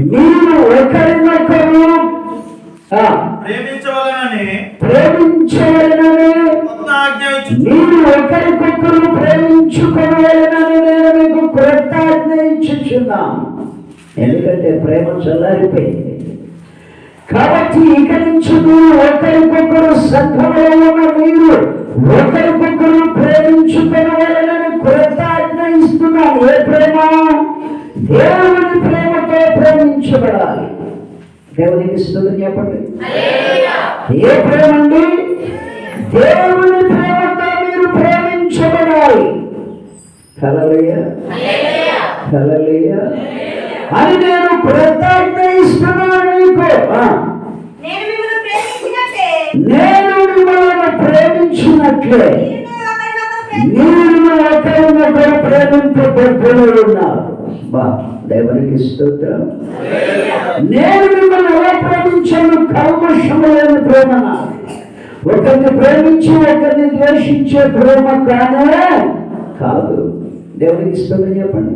మీరు ఒకరినొకరు ప్రేమించవలనని కొత్త ఆజ్ఞ మీరు ఒకరికొకరు ప్రేమించుకోవాలని నేను మీకు కొత్త ఆజ్ఞ ఇచ్చుచున్నాను. ఎందుకంటే ప్రేమ చల్లారిపోయింది కాబట్టి ఇక నుంచి ఒకరికొకరు సంఘంలో ఉన్న మీరు ఒకరికొకరు ప్రేమించుకోవాలని కొత్త ఆజ్ఞ ఇస్తున్నాను. ఏ ప్రేమ? దేవుని ప్రేమతో ప్రేమించబడాలి. దేవునికి స్తుతి చెప్పండి. ఏ ప్రేమ అండి? దేవుని ప్రేమతో మీరు ప్రేమించబడాలి. హల్లెలూయా హల్లెలూయా అని నేను కృతజ్ఞత ఇస్తున్నాను మీకు. నేను మిమ్మల్ని ప్రేమించినట్లే మీరు ఒకరినొకరు ప్రేమింపబడుతూ ఉన్నారు. దేవునికి స్తోత్రం. నేను మిమ్మల్ని ఎలా ప్రేమించాను? కల్మషము లేని ప్రేమ. ఒకరిని ప్రేమించి ఒకరిని ద్వేషించే ప్రేమ కానే కాదు. దేవునికి స్తోత్రం చెప్పండి.